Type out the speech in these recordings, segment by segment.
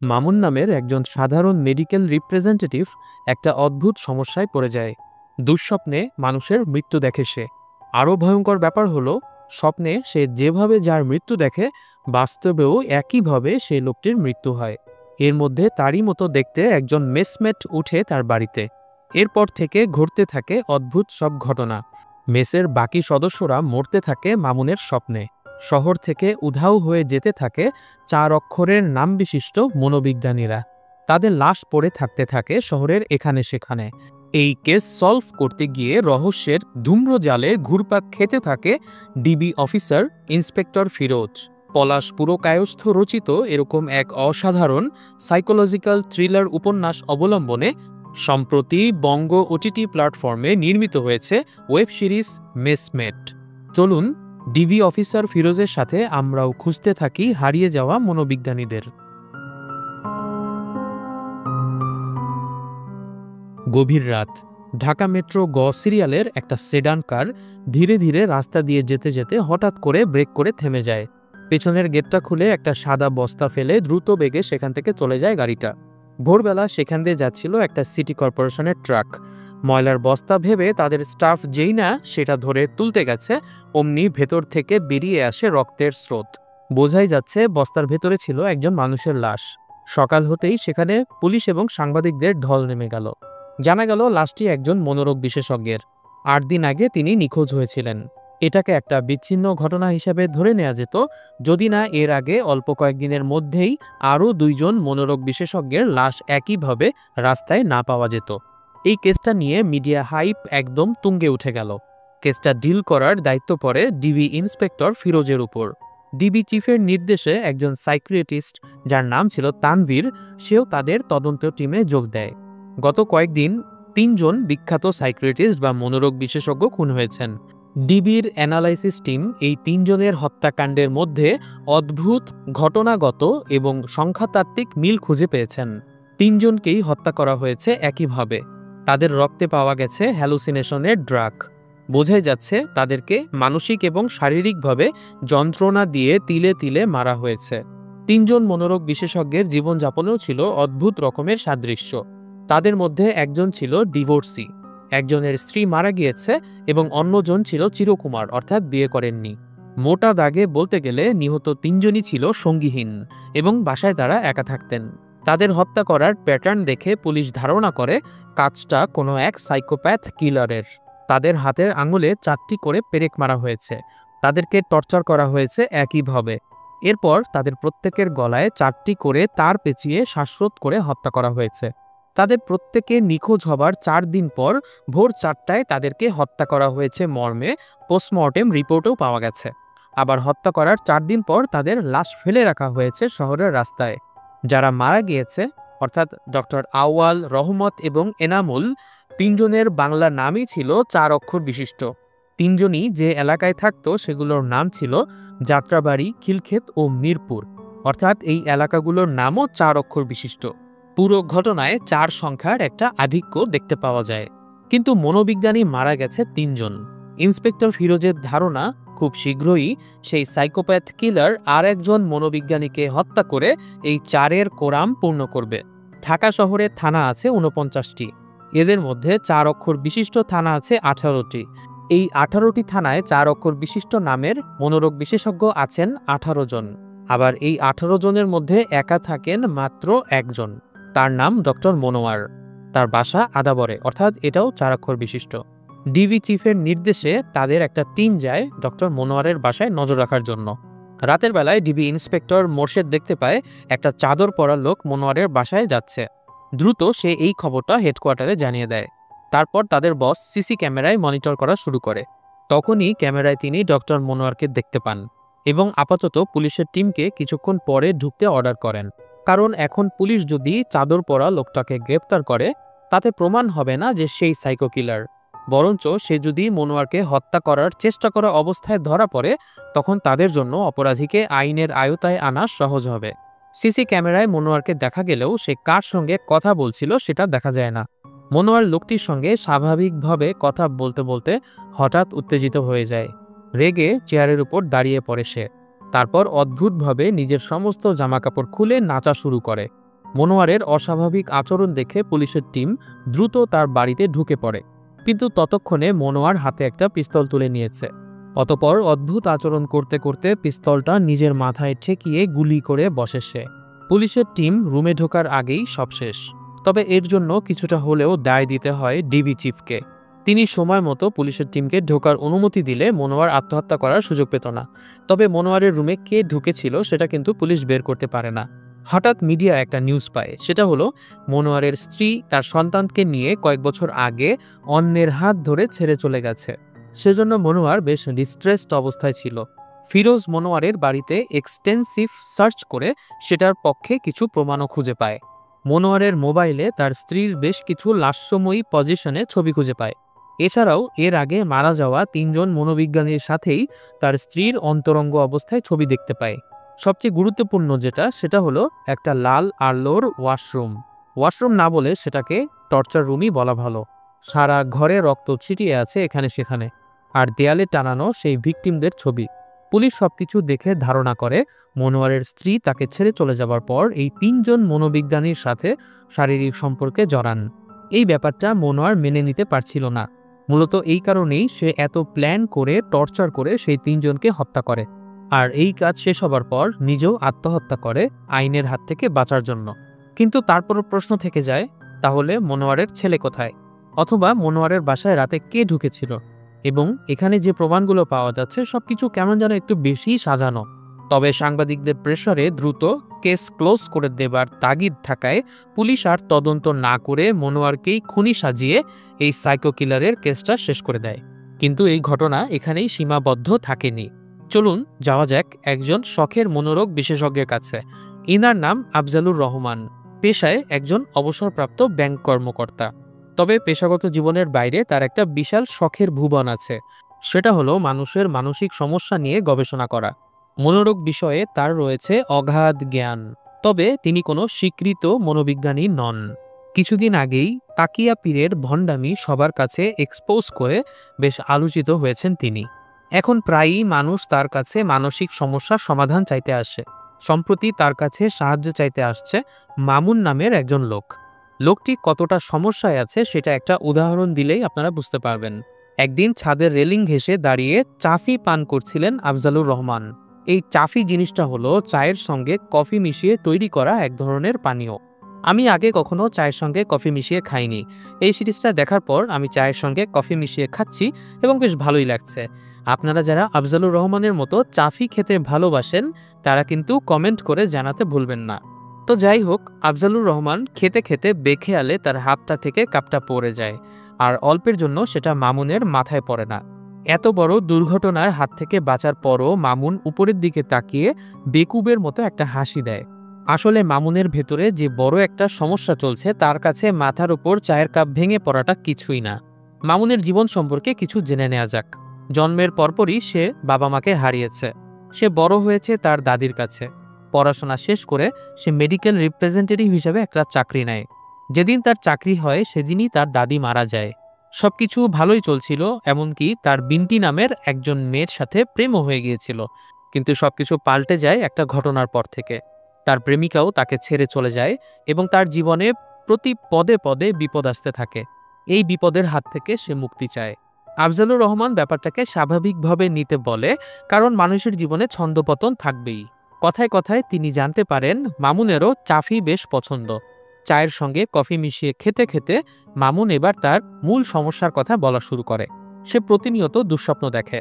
মামুন নামের একজন সাধারণ মেডিকেল রিপ্রেজেন্টেটিভ একটা অদ্ভুত সমস্যায় পড়ে যায়। দুঃস্বপ্নে মানুষের মৃত্যু দেখে সে। আরও ভয়ঙ্কর ব্যাপার হলো, স্বপ্নে সে যেভাবে যার মৃত্যু দেখে, বাস্তবেও একইভাবে সেই লোকটির মৃত্যু হয়। এর মধ্যে তারই মতো দেখতে একজন মেসমেট উঠে তার বাড়িতে। এরপর থেকে ঘটতে থাকে অদ্ভুত সব ঘটনা। মেসের বাকি সদস্যরা মরতে থাকে মামুনের স্বপ্নে। শহর থেকে উধাও হয়ে যেতে থাকে 4 অক্ষরের নাম বিশিষ্ট মনোবিজ্ঞানীরা। তাদের লাশ পড়ে থাকতে থাকে শহরের এখানে সেখানে। এই কেস সলভ করতে গিয়ে রহস্যের ধূম্রজালে ঘুরপাক খেতে থাকে ডিবি অফিসার ইন্সপেক্টর ফিরোজ। পলাশ পুরকায়স্থ রচিত এরকম এক অসাধারণ সাইকোলজিক্যাল থ্রিলার উপন্যাস অবলম্বনে সম্প্রতি বঙ্গ ওটিটি প্ল্যাটফর্মে নির্মিত হয়েছে ওয়েব সিরিজ মেসমেট। চলুন ডিবি অফিসার ফিরোজের সাথে আমরাও খুঁজতে থাকি হারিয়ে যাওয়া মনোবিজ্ঞানীদের। গভীর রাত। ঢাকা মেট্রো গ সিরিয়ালের একটা সেডান কার ধীরে ধীরে রাস্তা দিয়ে যেতে যেতে হঠাৎ করে ব্রেক করে থেমে যায়। পেছনের গেটটা খুলে একটা সাদা বস্তা ফেলে দ্রুত বেগে সেখান থেকে চলে যায় গাড়িটা। ভোরবেলা সেখান দিয়ে যাচ্ছিল একটা সিটি কর্পোরেশনের ট্রাক। ময়লার বস্তা ভেবে তাদের স্টাফ যেই না সেটা ধরে তুলতে গেছে, অমনি ভেতর থেকে বেরিয়ে আসে রক্তের স্রোত। বোঝাই যাচ্ছে বস্তার ভেতরে ছিল একজন মানুষের লাশ। সকাল হতেই সেখানে পুলিশ এবং সাংবাদিকদের ঢল নেমে গেল। জানা গেল লাশটি একজন মনোরোগ বিশেষজ্ঞের। 8 দিন আগে তিনি নিখোঁজ হয়েছিলেন। এটাকে একটা বিচ্ছিন্ন ঘটনা হিসাবে ধরে নেওয়া যেত, যদি না এর আগে অল্প কয়েকদিনের মধ্যেই আরও 2 জন মনোরোগ বিশেষজ্ঞের লাশ একইভাবে রাস্তায় না পাওয়া যেত। এই কেসটা নিয়ে মিডিয়া হাইপ একদম তুঙ্গে উঠে গেল। কেসটা ডিল করার দায়িত্ব পড়ে ডিবি ইন্সপেক্টর ফিরোজের উপর। ডিবি চিফের নির্দেশে একজন সাইকিয়াট্রিস্ট, যার নাম ছিল তানভীর, সেও তাদের তদন্ত টিমে যোগ দেয়। গত কয়েকদিন 3 জন বিখ্যাত সাইকিয়াট্রিস্ট বা মনোরোগ বিশেষজ্ঞ খুন হয়েছেন। ডিবির অ্যানালাইসিস টিম এই 3 জনের হত্যাকাণ্ডের মধ্যে অদ্ভুত ঘটনাগত এবং সংখ্যাতাত্ত্বিক মিল খুঁজে পেয়েছেন। 3 জনকেই হত্যা করা হয়েছে একইভাবে। তাদের রক্তে পাওয়া গেছে হ্যালুসিনেশনের ড্রাগ। বোঝাই যাচ্ছে তাদেরকে মানসিক এবং শারীরিকভাবে যন্ত্রণা দিয়ে তিলে তিলে মারা হয়েছে। 3 জন মনোরোগ বিশেষজ্ঞের জীবনযাপনেও ছিল অদ্ভুত রকমের সাদৃশ্য। তাদের মধ্যে একজন ছিল ডিভোর্সি, একজনের স্ত্রী মারা গিয়েছে এবং অন্যজন ছিল চিরকুমার, অর্থাৎ বিয়ে করেননি। মোটা দাগে বলতে গেলে নিহত 3 জনই ছিল সঙ্গীহীন এবং বাসায় তারা একা থাকতেন। তাদের হত্যা করার প্যাটার্ন দেখে পুলিশ ধারণা করে কাজটা কোনো এক সাইকোপ্যাথ কিলারের। তাদের হাতের আঙুলে 4টি করে পেরেক মারা হয়েছে। তাদেরকে টর্চার করা হয়েছে একইভাবে। এরপর তাদের প্রত্যেকের গলায় 4টি করে তার পেঁচিয়ে শ্বাসরোধ করে হত্যা করা হয়েছে। তাদের প্রত্যেকে নিখোঁজ হবার 4 দিন পর ভোর 4টায় তাদেরকে হত্যা করা হয়েছে মর্মে পোস্টমর্টেম রিপোর্টও পাওয়া গেছে। আবার হত্যা করার 4 দিন পর তাদের লাশ ফেলে রাখা হয়েছে শহরের রাস্তায়। যারা মারা গিয়েছে, অর্থাৎ ডক্টর আউয়াল, রহমত এবং এনামুল, 3 জনের বাংলা নামই ছিল 4 অক্ষর বিশিষ্ট। 3 জনই যে এলাকায় থাকতো সেগুলোর নাম ছিল যাত্রাবাড়ি, খিলক্ষেত ও মিরপুর, অর্থাৎ এই এলাকাগুলোর নামও 4 অক্ষর বিশিষ্ট। পুরো ঘটনায় 4 সংখ্যার একটা আধিক্য দেখতে পাওয়া যায়। কিন্তু মনোবিজ্ঞানী মারা গেছে 3 জন। ইন্সপেক্টর ফিরোজের ধারণা খুব শীঘ্রই সেই সাইকোপ্যাথ কিলার আর একজন মনোবিজ্ঞানীকে হত্যা করে এই 4-এর কোরাম পূর্ণ করবে। ঢাকা শহরে থানা আছে 49টি। এদের মধ্যে 4 অক্ষর বিশিষ্ট থানা আছে 18টি। এই 18টি থানায় 4 অক্ষর বিশিষ্ট নামের মনোরোগ বিশেষজ্ঞ আছেন 18 জন। আবার এই 18 জনের মধ্যে একা থাকেন মাত্র 1 জন। তার নাম ডক্টর মনোয়ার। তার বাসা আদাবরে, অর্থাৎ এটাও 4 অক্ষর বিশিষ্ট। ডিবি চিফের নির্দেশে তাদের একটা টিম যায় ডক্টর মনোয়ারের বাসায় নজর রাখার জন্য। রাতের বেলায় ডিবি ইন্সপেক্টর মোর্শেদ দেখতে পায় একটা চাদর পরা লোক মনোয়ারের বাসায় যাচ্ছে। দ্রুত সে এই খবরটা হেডকোয়ার্টারে জানিয়ে দেয়। তারপর তাদের বস সিসি ক্যামেরায় মনিটর করা শুরু করে। তখনই ক্যামেরায় তিনি ডক্টর মনোয়ারকে দেখতে পান এবং আপাতত পুলিশের টিমকে কিছুক্ষণ পরে ঢুকতে অর্ডার করেন। কারণ এখন পুলিশ যদি চাদর পরা লোকটাকে গ্রেপ্তার করে, তাতে প্রমাণ হবে না যে সেই সাইকো কিলার। বরঞ্চ সে যদি মনোয়ারকে হত্যা করার চেষ্টা করা অবস্থায় ধরা পড়ে, তখন তাদের জন্য অপরাধীকে আইনের আয়তায় আনা সহজ হবে। সিসি ক্যামেরায় মনোয়ারকে দেখা গেলেও সে কার সঙ্গে কথা বলছিল সেটা দেখা যায় না। মনোয়ার লোকটির সঙ্গে স্বাভাবিকভাবে কথা বলতে বলতে হঠাৎ উত্তেজিত হয়ে যায়। রেগে চেয়ারের উপর দাঁড়িয়ে পড়ে সে। তারপর অদ্ভুতভাবে নিজের সমস্ত জামাকাপড় খুলে নাচা শুরু করে। মনোয়ারের অস্বাভাবিক আচরণ দেখে পুলিশের টিম দ্রুত তার বাড়িতে ঢুকে পড়ে, কিন্তু ততক্ষণে মনোয়ার হাতে একটা পিস্তল তুলে নিয়েছে। অতঃপর অদ্ভুত আচরণ করতে করতে পিস্তলটা নিজের মাথায় ঠেকিয়ে গুলি করে বসে সে। পুলিশের টিম রুমে ঢোকার আগেই সব শেষ। তবে এর জন্য কিছুটা হলেও দায় দিতে হয় ডিবি চিফকে। তিনি সময় মতো পুলিশের টিমকে ঢোকার অনুমতি দিলে মনোয়ার আত্মহত্যা করার সুযোগ পেত না। তবে মনোয়ারের রুমে কে ঢুকেছিল সেটা কিন্তু পুলিশ বের করতে পারে না। হঠাৎ মিডিয়া একটা নিউজ পায়, সেটা হলো মনোয়ারের স্ত্রী তার সন্তানকে নিয়ে কয়েক বছর আগে অন্যের হাত ধরে ছেড়ে চলে গেছে। সেজন্য মনোয়ার বেশ ডিস্ট্রেসড অবস্থায় ছিল। ফিরোজ মনোয়ারের বাড়িতে এক্সটেন্সিভ সার্চ করে সেটার পক্ষে কিছু প্রমাণও খুঁজে পায়। মনোয়ারের মোবাইলে তার স্ত্রীর বেশ কিছু লাস্যময়ী পজিশনে ছবি খুঁজে পায়। এছাড়াও এর আগে মারা যাওয়া ৩ জন মনোবিজ্ঞানীর সাথেই তার স্ত্রীর অন্তরঙ্গ অবস্থায় ছবি দেখতে পায়। সবচেয়ে গুরুত্বপূর্ণ সেটা হলো একটা লাল আলোর ওয়াশরুম না বলে সেটাকে টর্চার রুমই বলা ভালো। সারা ঘরে রক্ত ছিটিয়ে আছে এখানে সেখানে, আর দেয়ালে টানানো সেই ভিকটিমদের ছবি। পুলিশ সবকিছু দেখে ধারণা করে মনোয়ারের স্ত্রী তাকে ছেড়ে চলে যাবার পর এই ৩ জন মনোবিজ্ঞানীর সাথে শারীরিক সম্পর্কে জড়ান। এই ব্যাপারটা মনোয়ার মেনে নিতে পারছিল না। মূলত এই কারণেই সে এত প্ল্যান করে টর্চার করে সেই ৩ জনকে হত্যা করে, আর এই কাজ শেষ হবার পর নিজেও আত্মহত্যা করে আইনের হাত থেকে বাঁচার জন্য। কিন্তু তারপরও প্রশ্ন থেকে যায়, তাহলে মনোয়ারের ছেলে কোথায়? অথবা মনোয়ারের বাসায় রাতে কে ঢুকেছিল? এবং এখানে যে প্রমাণগুলো পাওয়া যাচ্ছে সবকিছু কেমন যেন একটু বেশি সাজানো। তবে সাংবাদিকদের প্রেসারে দ্রুত কেস ক্লোজ করে দেবার তাগিদ থাকায় পুলিশ আর তদন্ত না করে মনোয়ারকেই খুনি সাজিয়ে এই সাইকো কিলারের কেসটা শেষ করে দেয়। কিন্তু এই ঘটনা এখানেই সীমাবদ্ধ থাকেনি। চলুন যাওয়া যাক একজন শখের মনোরোগ বিশেষজ্ঞের কাছে। ইনার নাম আফজালুর রহমান, পেশায় একজন অবসরপ্রাপ্ত ব্যাংক কর্মকর্তা। তবে পেশাগত জীবনের বাইরে তার একটা বিশাল শখের ভুবন আছে, সেটা হলো মানুষের মানসিক সমস্যা নিয়ে গবেষণা করা। মনোরোগ বিষয়ে তার রয়েছে অগাধ জ্ঞান। তবে তিনি কোনো স্বীকৃত মনোবিজ্ঞানী নন। কিছুদিন আগেই তাকিয়া পীরের ভণ্ডামি সবার কাছে এক্সপোজ করে বেশ আলোচিত হয়েছেন তিনি। এখন প্রায়ই মানুষ তার কাছে মানসিক সমস্যার সমাধান চাইতে আসে। সম্প্রতি তার কাছে সাহায্য চাইতে আসছে মামুন নামের একজন লোক। লোকটি কতটা সমস্যায় আছে সেটা একটা উদাহরণ দিলেই আপনারা বুঝতে পারবেন। একদিন ছাদের রেলিং ঘেঁষে দাঁড়িয়ে চাফি পান করছিলেন আফজালুর রহমান। এই চাফি জিনিসটা হলো চায়ের সঙ্গে কফি মিশিয়ে তৈরি করা এক ধরনের পানীয়। আমি আগে কখনো চায়ের সঙ্গে কফি মিশিয়ে খাইনি। এই সিরিজটা দেখার পর আমি চায়ের সঙ্গে কফি মিশিয়ে খাচ্ছি এবং বেশ ভালোই লাগছে। আপনারা যারা আফজালুর রহমানের মতো চাফি খেতে ভালোবাসেন তারা কিন্তু কমেন্ট করে জানাতে ভুলবেন না। তো যাই হোক, আফজালুর রহমান খেতে খেতে বেখেয়ালে তার হাতটা থেকে কাপটা পড়ে যায়, আর অল্পের জন্য সেটা মামুনের মাথায় পড়ে না। এত বড় দুর্ঘটনার হাত থেকে বাঁচার পরও মামুন উপরের দিকে তাকিয়ে বেকুবের মতো একটা হাসি দেয়। আসলে মামুনের ভেতরে যে বড় একটা সমস্যা চলছে তার কাছে মাথার উপর চায়ের কাপ ভেঙে পড়াটা কিছুই না। মামুনের জীবন সম্পর্কে কিছু জেনে নেওয়া যাক। জন্মের পরপরই সে বাবা মাকে হারিয়েছে। সে বড় হয়েছে তার দাদির কাছে। পড়াশোনা শেষ করে সে মেডিকেল রিপ্রেজেন্টেটিভ হিসেবে একটা চাকরি নেয়। যেদিন তার চাকরি হয় সেদিনই তার দাদি মারা যায়। সবকিছু ভালোই চলছিল, এমনকি তার বিন্তি নামের একজন মেয়ের সাথে প্রেমও হয়ে গিয়েছিল। কিন্তু সবকিছু পাল্টে যায় একটা ঘটনার পর থেকে। তার প্রেমিকাও তাকে ছেড়ে চলে যায় এবং তার জীবনে প্রতি পদে পদে বিপদ আসতে থাকে। এই বিপদের হাত থেকে সে মুক্তি চায়। আফজালুর রহমান ব্যাপারটাকে স্বাভাবিকভাবে নিতে বলে, কারণ মানুষের জীবনে ছন্দপতন থাকবেই। কথায় কথায় তিনি জানতে পারেন মামুনেরও চাফি বেশ পছন্দ। চায়ের সঙ্গে কফি মিশিয়ে খেতে খেতে মামুন এবার তার মূল সমস্যার কথা বলা শুরু করে। সে প্রতিনিয়ত দুঃস্বপ্ন দেখে,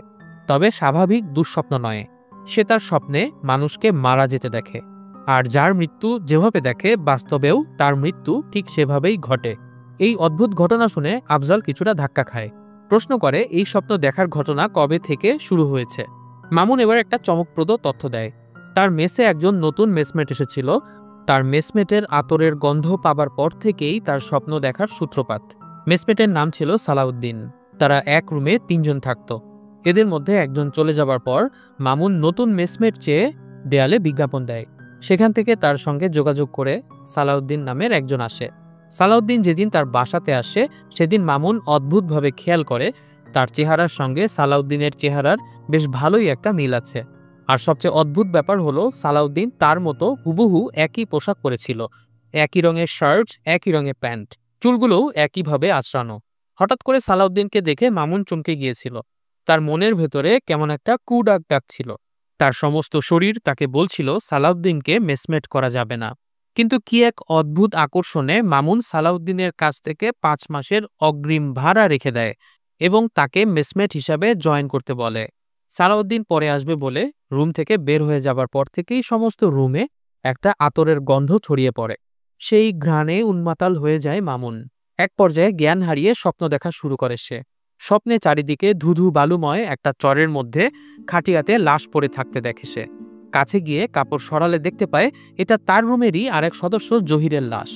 তবে স্বাভাবিক দুঃস্বপ্ন নয়। সে তার স্বপ্নে মানুষকে মারা যেতে দেখে, আর যার মৃত্যু যেভাবে দেখে বাস্তবেও তার মৃত্যু ঠিক সেভাবেই ঘটে। এই অদ্ভুত ঘটনা শুনে আফজাল কিছুটা ধাক্কা খায়। প্রশ্ন করে এই স্বপ্ন দেখার ঘটনা কবে থেকে শুরু হয়েছে। মামুন এবার একটা চমকপ্রদ তথ্য দেয়। তার মেসে একজন নতুন মেসমেট এসেছিল। তার মেসমেটের আতরের গন্ধ পাবার পর থেকেই তার স্বপ্ন দেখার সূত্রপাত। মেসমেটের নাম ছিল সালাউদ্দিন। তারা এক রুমে ৩ জন থাকত। এদের মধ্যে একজন চলে যাবার পর মামুন নতুন মেসমেট চেয়ে দেয়ালে বিজ্ঞাপন দেয়। সেখান থেকে তার সঙ্গে যোগাযোগ করে সালাউদ্দিন নামের একজন আসে। সালাউদ্দিন যেদিন তার বাসাতে আসে সেদিন মামুন অদ্ভুতভাবে খেয়াল করে তার চেহারার সঙ্গে সালাউদ্দিনের চেহারার বেশ ভালোই একটা মিল আছে। আর সবচেয়ে অদ্ভুত ব্যাপার হলো সালাউদ্দিন তার মতো হুবহু একই পোশাক পরেছিল। একই রঙের শার্ট, একই রঙের প্যান্ট, চুলগুলোও একইভাবে আঁচড়ানো। হঠাৎ করে সালাউদ্দিনকে দেখে মামুন চমকে গিয়েছিল। তার মনের ভেতরে কেমন একটা কুডাক ডাকছিল। তার সমস্ত শরীর তাকে বলছিল সালাউদ্দিনকে মেসমেট করা যাবে না। কিন্তু কি এক অদ্ভুত আকর্ষণে মামুন সালাউদ্দিনের কাছ থেকে 5 মাসের অগ্রিম ভাড়া রেখে দেয় এবং তাকে মেসমেট হিসাবে জয়েন করতে বলে। সালাউদ্দিন পরে আসবে বলে রুম থেকে বের হয়ে যাবার পর থেকেই সমস্ত রুমে একটা আতরের গন্ধ ছড়িয়ে পড়ে। সেই ঘ্রাণে উন্মাতাল হয়ে যায় মামুন। এক পর্যায়ে জ্ঞান হারিয়ে স্বপ্ন দেখা শুরু করে সে। স্বপ্নে চারিদিকে ধুধু বালুময় একটা চরের মধ্যে খাটিয়াতে লাশ পড়ে থাকতে দেখে সে। কাছে গিয়ে কাপড় সরালে দেখতে পায় এটা তার রুমেরই আরেক সদস্য জহিরের লাশ।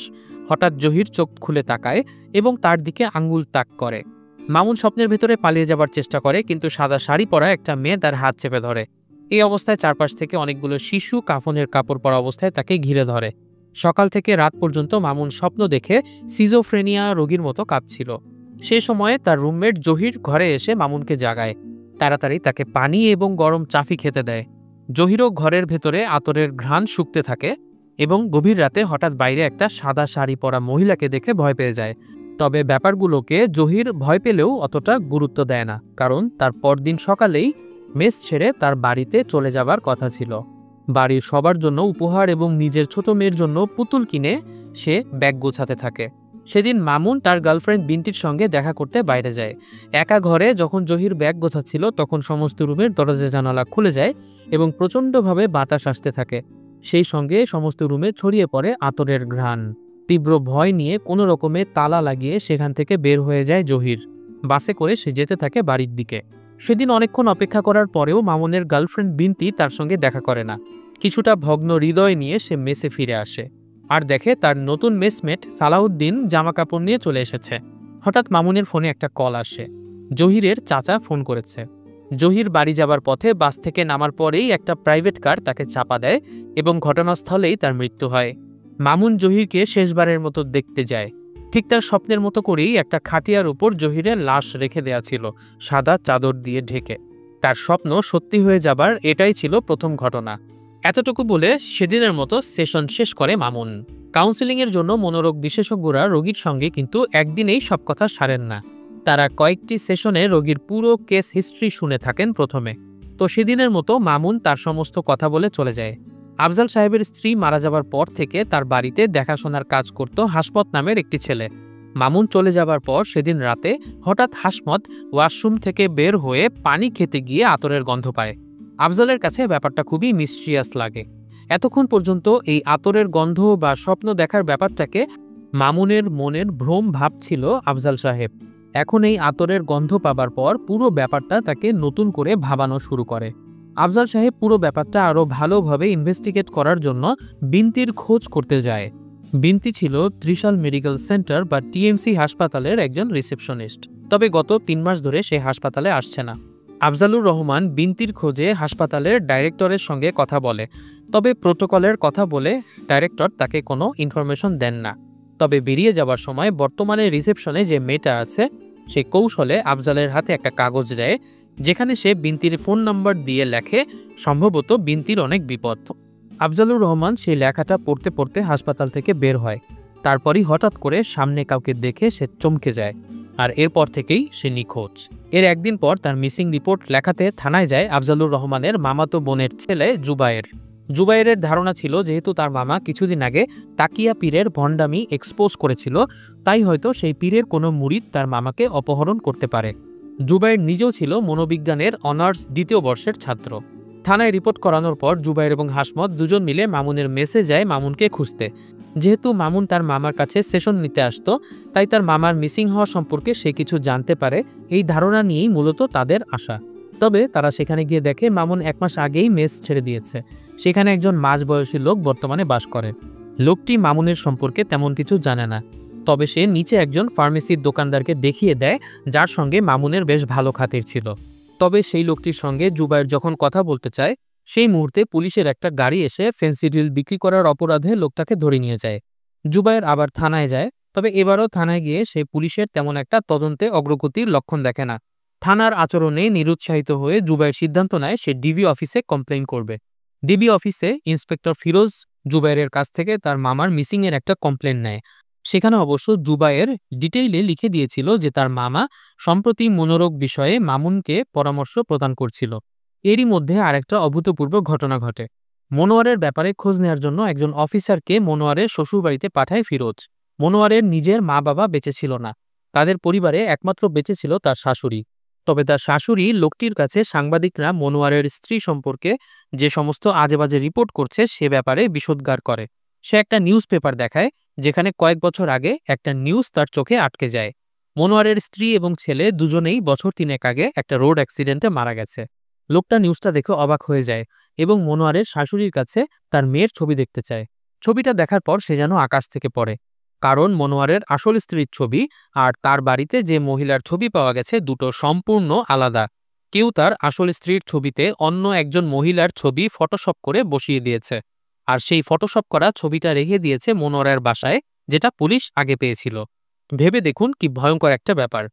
হঠাৎ জহির চোখ খুলে তাকায় এবং তার দিকে আঙ্গুল তাক করে। মামুন স্বপ্নের ভেতরে পালিয়ে যাবার চেষ্টা করে, কিন্তু সাদা শাড়ি পরা একটা মেয়ে তার হাত চেপে ধরে। এই অবস্থায় চারপাশ থেকে অনেকগুলো শিশু কাফনের কাপড় পরা অবস্থায় তাকে ঘিরে ধরে। সকাল থেকে রাত পর্যন্ত মামুন স্বপ্ন দেখে সিজোফ্রেনিয়া রোগীর মতো কাঁপছিল। সে সময়ে তার রুমমেট জহির ঘরে এসে মামুনকে জাগায়। তাড়াতাড়ি তাকে পানি এবং গরম চাফি খেতে দেয়। জহিরও ঘরের ভেতরে আতরের ঘ্রাণ শুকতে থাকে এবং গভীর রাতে হঠাৎ বাইরে একটা সাদা শাড়ি পরা মহিলাকে দেখে ভয় পেয়ে যায়। তবে ব্যাপারগুলোকে জহির ভয় পেলেও অতটা গুরুত্ব দেয় না, কারণ তার পরদিন সকালেই মেস ছেড়ে তার বাড়িতে চলে যাবার কথা ছিল। বাড়ির সবার জন্য উপহার এবং নিজের ছোট মেয়ের জন্য পুতুল কিনে সে ব্যাগ গোছাতে থাকে। সেদিন মামুন তার গার্লফ্রেন্ড বিন্তির সঙ্গে দেখা করতে বাইরে যায়। একা ঘরে যখন জহির ব্যাগ গোছাচ্ছিল তখন সমস্ত রুমের দরজা জানালা খুলে যায় এবং প্রচণ্ডভাবে বাতাস আসতে থাকে। সেই সঙ্গে সমস্ত রুমে ছড়িয়ে পড়ে আতরের ঘ্রাণ। তীব্র ভয় নিয়ে কোনো রকমে তালা লাগিয়ে সেখান থেকে বের হয়ে যায় জহির। বাসে করে সে যেতে থাকে বাড়ির দিকে। সেদিন অনেকক্ষণ অপেক্ষা করার পরেও মামুনের গার্লফ্রেন্ড বিন্তি তার সঙ্গে দেখা করে না। কিছুটা ভগ্ন হৃদয় নিয়ে সে মেসে ফিরে আসে আর দেখে তার নতুন মেসমেট সালাউদ্দিন জামা কাপড় নিয়ে চলে এসেছে। হঠাৎ মামুনের ফোনে একটা কল আসে। জহিরের চাচা ফোন করেছে। জহির বাড়ি যাবার পথে বাস থেকে নামার পরেই একটা প্রাইভেট কার তাকে চাপা দেয় এবং ঘটনাস্থলেই তার মৃত্যু হয়। মামুন জহিরকে শেষবারের মতো দেখতে যায়। ঠিক তার স্বপ্নের মতো করেই একটা খাটিয়ার উপর জহিরের লাশ রেখে দেয়া ছিল, সাদা চাদর দিয়ে ঢেকে। তার স্বপ্ন সত্যি হয়ে যাবার এটাই ছিল প্রথম ঘটনা। এতটুকু বলে সেদিনের মতো সেশন শেষ করে মামুন। কাউন্সেলিংয়ের জন্য মনোরোগ বিশেষজ্ঞরা রোগীর সঙ্গে কিন্তু একদিনেই সব কথা সারেন না। তারা কয়েকটি সেশনে রোগীর পুরো কেস হিস্ট্রি শুনে থাকেন প্রথমে। তো সেদিনের মতো মামুন তার সমস্ত কথা বলে চলে যায়। আফজাল সাহেবের স্ত্রী মারা যাবার পর থেকে তার বাড়িতে দেখাশোনার কাজ করত হাসমত নামের একটি ছেলে। মামুন চলে যাবার পর সেদিন রাতে হঠাৎ হাসমত ওয়াশরুম থেকে বের হয়ে পানি খেতে গিয়ে আতরের গন্ধ পায়। আফজালের কাছে ব্যাপারটা খুবই মিস্ট্রিয়াস লাগে। এতক্ষণ পর্যন্ত এই আতরের গন্ধ বা স্বপ্ন দেখার ব্যাপারটাকে মামুনের মনের ভ্রম ভাবছিল আফজাল সাহেব। এখন এই আতরের গন্ধ পাবার পর পুরো ব্যাপারটা তাকে নতুন করে ভাবানো শুরু করে। আফজাল সাহেব পুরো ব্যাপারটা আরও ভালোভাবে ইনভেস্টিগেট করার জন্য বিন্তির খোঁজ করতে যায়। বিন্তি ছিল ত্রিশাল মেডিকেল সেন্টার বা টিএমসি হাসপাতালের একজন রিসেপশনিস্ট। তবে গত 3 মাস ধরে সে হাসপাতালে আসছে না। আফজালুর রহমান বিন্তির খোঁজে হাসপাতালের ডাইরেক্টরের সঙ্গে কথা বলে, তবে প্রোটোকলের কথা বলে ডাইরেক্টর তাকে কোনো ইনফরমেশন দেন না। তবে বেরিয়ে যাওয়ার সময় বর্তমানে রিসেপশনে যে মেয়েটা আছে সে কৌশলে আফজালের হাতে একটা কাগজ দেয়, যেখানে সে বিন্তির ফোন নাম্বার দিয়ে লেখে সম্ভবত বিন্তির অনেক বিপদ। আফজালুর রহমান সেই লেখাটা পড়তে পড়তে হাসপাতাল থেকে বের হয়। তারপরই হঠাৎ করে সামনে কাউকে দেখে সে চমকে যায়, আর এরপর থেকেই সে নিখোঁজ। এর একদিন পর তার মিসিং রিপোর্ট লেখাতে থানায় যায় আফজালুর রহমানের মামাতো বোনের ছেলে জুবায়ের। জুবায়েরের ধারণা ছিল যেহেতু তার মামা কিছুদিন আগে তাকিয়া পীরের ভণ্ডামি এক্সপোজ করেছিল, তাই হয়তো সেই পীরের কোনো মুরিদ তার মামাকে অপহরণ করতে পারে। জুবায়ের নিজেও ছিল মনোবিজ্ঞানের অনার্স 2য় বর্ষের ছাত্র। থানায় রিপোর্ট করানোর পর জুবায়ের এবং হাসমত দুজন মিলে মামুনের মেসে যায় মামুনকে খুঁজতে। যেহেতু মামুন তার মামার কাছে সেশন নিতে আসতো, তাই তার মামার মিসিং হওয়া সম্পর্কে সে কিছু জানতে পারে, এই ধারণা নিয়েই মূলত তাদের আশা। তবে তারা সেখানে গিয়ে দেখে মামুন 1 মাস আগেই মেস ছেড়ে দিয়েছে। সেখানে একজন মাঝবয়সী লোক বর্তমানে বাস করে। লোকটি মামুনের সম্পর্কে তেমন কিছু জানে না, তবে সে নিচে একজন ফার্মেসির দোকানদারকে দেখিয়ে দেয়, যার সঙ্গে মামুনের বেশ ভালো খাতির ছিল। তবে সেই লোকটির সঙ্গে জুবায়ের যখন কথা বলতে চায়, সেই মুহূর্তে পুলিশের একটা গাড়ি এসে ফেন্সিডিল বিক্রি করার অপরাধে লোকটাকে ধরে নিয়ে যায়। জুবায়ের আবার থানায় যায়, তবে এবারও থানায় গিয়ে সে পুলিশের তেমন একটা তদন্তে অগ্রগতির লক্ষণ দেখে না। থানার আচরণে নিরুৎসাহিত হয়ে জুবায়ের সিদ্ধান্ত নেয় সে ডিবি অফিসে কমপ্লেইন করবে। ডিবি অফিসে ইন্সপেক্টর ফিরোজ জুবায়েরের কাছ থেকে তার মামার মিসিংয়ের একটা কমপ্লেন নেয়। সেখানে অবশ্য জুবায়ের ডিটেইলে লিখে দিয়েছিল যে তার মামা সম্প্রতি মনোরোগ বিষয়ে মামুনকে পরামর্শ প্রদান করছিল। এরই মধ্যে আরেকটা অভূতপূর্ব ঘটনা ঘটে। মনোয়ারের ব্যাপারে খোঁজ নেওয়ার জন্য একজন অফিসারকে মনোয়ারের শ্বশুরবাড়িতে পাঠায় ফিরোজ। মনোয়ারের নিজের মা বাবা বেঁচে ছিল না। তাদের পরিবারে একমাত্র বেঁচে ছিল তার শাশুড়ি। তবে তার শাশুড়ি লোকটির কাছে সাংবাদিকরা মনোয়ারের স্ত্রী সম্পর্কে যে সমস্ত আজেবাজে রিপোর্ট করছে সে ব্যাপারে বিষোদ্গার করে। সে একটা নিউজ পেপার দেখায় যেখানে কয়েক বছর আগে একটা নিউজ তার চোখে আটকে যায়। মনোয়ারের স্ত্রী এবং ছেলে দুজনেই বছর 3 আগে একটা রোড অ্যাক্সিডেন্টে মারা গেছে। লোকটা নিউজটা দেখে অবাক হয়ে যায় এবং মনোয়ারের শাশুড়ির কাছে তার মেয়ের ছবি দেখতে চায়। ছবিটা দেখার পর সে যেন আকাশ থেকে পড়ে, কারণ মনোয়ারের আসল স্ত্রীর ছবি আর তার বাড়িতে যে মহিলার ছবি পাওয়া গেছে দুটো সম্পূর্ণ আলাদা। কেউ তার আসল স্ত্রীর ছবিতে অন্য একজন মহিলার ছবি ফটোশপ করে বসিয়ে দিয়েছে, আর সেই ফটোশপ করা ছবিটা রেখে দিয়েছে মনোয়ারের বাসায়, যেটা পুলিশ আগে পেয়েছিল। ভেবে দেখুন কি ভয়ঙ্কর একটা ব্যাপার।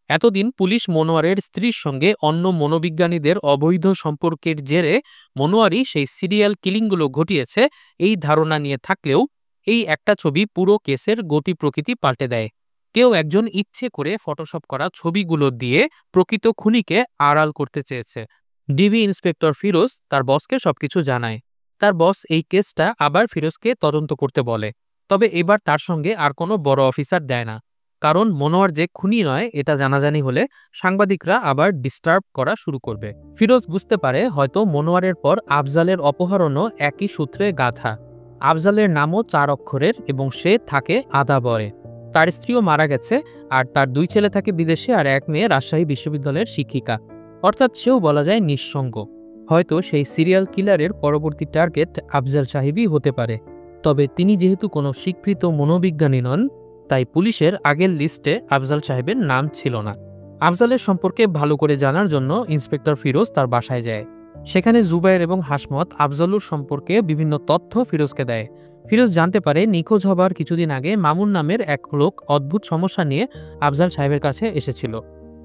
এতদিন পুলিশ মনোয়ারের স্ত্রীর সঙ্গে অন্য মনোবিজ্ঞানীদের অবৈধ সম্পর্কের জেরে মনোয়ারই সেই সিরিয়াল কিলিংগুলো ঘটিয়েছে এই ধারণা নিয়ে থাকলেও এই একটা ছবি পুরো কেসের গতি প্রকৃতি পাল্টে দেয়। কেউ একজন ইচ্ছে করে ফটোশপ করা ছবিগুলো দিয়ে প্রকৃত খুনিকে আড়াল করতে চেয়েছে। ডিবি ইন্সপেক্টর ফিরোজ তার বসকে সবকিছু জানায়। তার বস এই কেসটা আবার ফিরোজকে তদন্ত করতে বলে। তবে এবার তার সঙ্গে আর কোনো বড় অফিসার দেয় না, কারণ মনোয়ার যে খুনি নয় এটা জানাজানি হলে সাংবাদিকরা আবার ডিস্টার্ব করা শুরু করবে। ফিরোজ বুঝতে পারে হয়তো মনোয়ারের পর আফজালের অপহরণও একই সূত্রে গাঁথা। আফজালের নামও 4 অক্ষরের এবং সে থাকে আদাবরে। তার স্ত্রীও মারা গেছে, আর তার 2 ছেলে থাকে বিদেশে আর এক মেয়ে রাজশাহী বিশ্ববিদ্যালয়ের শিক্ষিকা। অর্থাৎ সেও বলা যায় নিঃসঙ্গ। হয়তো সেই সিরিয়াল কিলারের পরবর্তী টার্গেট আফজাল সাহেবই হতে পারে। তবে তিনি যেহেতু কোনো স্বীকৃত মনোবিজ্ঞানী নন, তাই পুলিশের আগের লিস্টে আফজাল সাহেবের নাম ছিল না। আফজালের সম্পর্কে ভালো করে জানার জন্য ইন্সপেক্টর ফিরোজ তার বাসায় যায়। সেখানে জুবায়ের এবং হাসমত আফজালুর সম্পর্কে বিভিন্ন তথ্য ফিরোজকে দেয়। ফিরোজ জানতে পারে নিখোঁজ হবার কিছুদিন আগে মামুন নামের এক লোক অদ্ভুত সমস্যা নিয়ে আফজাল সাহেবের কাছে এসেছিল।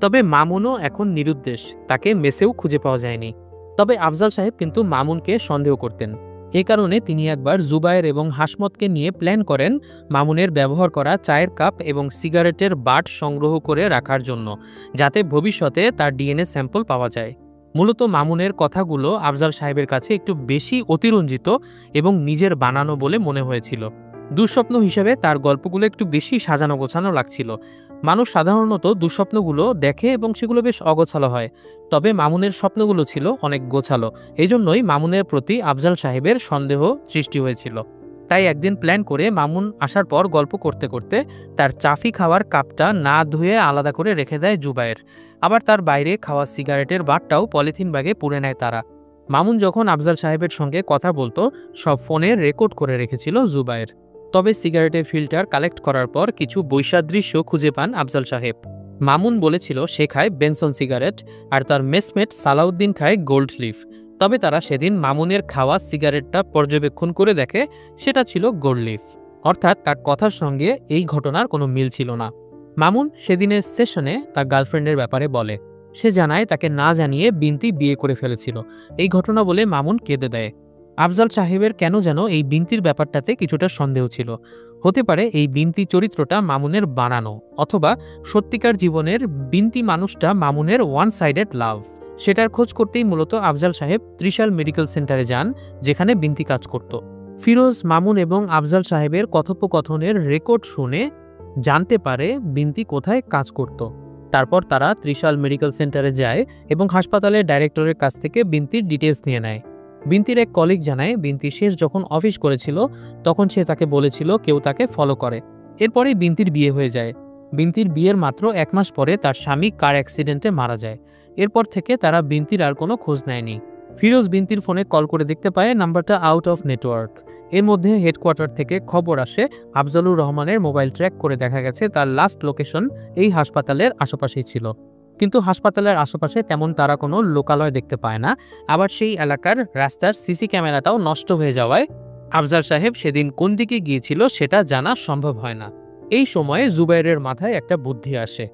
তবে মামুনও এখন নিরুদ্দেশ, তাকে মেসেও খুঁজে পাওয়া যায়নি। তবে আফজাল সাহেব কিন্তু মামুনকে সন্দেহ করতেন। এ কারণে তিনি একবার জুবায়ের এবং হাসমতকে নিয়ে প্ল্যান করেন মামুনের ব্যবহার করা চায়ের কাপ এবং সিগারেটের বাট সংগ্রহ করে রাখার জন্য, যাতে ভবিষ্যতে তার ডিএনএ স্যাম্পল পাওয়া যায়। মূলত মামুনের কথাগুলো আফজাল সাহেবের কাছে একটু বেশি অতিরঞ্জিত এবং নিজের বানানো বলে মনে হয়েছিল। দুঃস্বপ্ন হিসেবে তার গল্পগুলো একটু বেশি সাজানো গোছানো লাগছিল। মানুষ সাধারণত দুঃস্বপ্নগুলো দেখে এবং সেগুলো বেশ অগোছালো হয়, তবে মামুনের স্বপ্নগুলো ছিল অনেক গোছালো। এই জন্যই মামুনের প্রতি আফজাল সাহেবের সন্দেহ সৃষ্টি হয়েছিল। তাই একদিন প্ল্যান করে মামুন আসার পর গল্প করতে করতে তার চাফি খাওয়ার কাপটা না ধুয়ে আলাদা করে রেখে দেয় জুবায়ের। আবার তার বাইরে খাওয়া সিগারেটের বাটটাও পলিথিন ব্যাগে পুরে নেয় তারা। মামুন যখন আফজাল সাহেবের সঙ্গে কথা বলতো সব ফোনে রেকর্ড করে রেখেছিল জুবায়ের। তবে সিগারেটের ফিল্টার কালেক্ট করার পর কিছু বৈসাদৃশ্য খুঁজে পান আফজাল সাহেব। মামুন বলেছিল সে খায় বেনসন সিগারেট আর তার মেসমেট সালাউদ্দিন খায় গোল্ড লিফ। তবে তারা সেদিন মামুনের খাওয়া সিগারেটটা পর্যবেক্ষণ করে দেখে সেটা ছিল গোল্ড লিফ। অর্থাৎ তার কথার সঙ্গে এই ঘটনার কোনো মিল ছিল না। মামুন সেদিনের সেশনে তার গার্লফ্রেন্ডের ব্যাপারে বলে। সে জানায় তাকে না জানিয়ে বিনতি বিয়ে করে ফেলেছিল। এই ঘটনা বলে মামুন কেঁদে দেয়। আফজাল সাহেবের কেন যেন এই বিনতির ব্যাপারটাতে কিছুটা সন্দেহ ছিল। হতে পারে এই বিনতি চরিত্রটা মামুনের বানানো, অথবা সত্যিকার জীবনের বিনতি মানুষটা মামুনের ওয়ান সাইডেড লাভ। সেটার খোঁজ করতেই মূলত আফজাল সাহেব ত্রিশাল মেডিকেল সেন্টারে যান, যেখানে বিনতি কাজ করত। ফিরোজ মামুন এবং আফজাল সাহেবের কথোপকথনের রেকর্ড শুনে জানতে পারে বিনতি কোথায় কাজ করত। তারপর তারা ত্রিশাল মেডিকেল সেন্টারে যায় এবং হাসপাতালের ডাইরেক্টরের কাছ থেকে বিনতির ডিটেলস নিয়ে নেয়। বিনতির এক কলিগ জানায় বিনতি শেষ যখন অফিস করেছিল তখন সে তাকে বলেছিল কেউ তাকে ফলো করে। এরপরেই বিনতির বিয়ে হয়ে যায়। বিনতির বিয়ের মাত্র 1 মাস পরে তার স্বামী কার অ্যাক্সিডেন্টে মারা যায়। এরপর থেকে তারা বিনতির আর কোনো খোঁজ নেয়নি। ফিরোজ বিনতির ফোনে কল করে দেখতে পায় নাম্বারটা আউট অফ নেটওয়ার্ক। এর মধ্যে হেডকোয়ার্টার থেকে খবর আসে আফজালুর রহমানের মোবাইল ট্র্যাক করে দেখা গেছে তার লাস্ট লোকেশন এই হাসপাতালের আশেপাশেই ছিল। কিন্তু হাসপাতালের আশেপাশে তেমন তারা কোনো লোকালয় দেখতে পায় না। আবার সেই এলাকার রাস্তার সিসি ক্যামেরাটাও নষ্ট হয়ে যাওয়ায় আফজাল সাহেব সেদিন কোন দিকে গিয়েছিল সেটা জানা সম্ভব হয় না। এই সময়ে জুবাইরের মাথায় একটা বুদ্ধি আসে।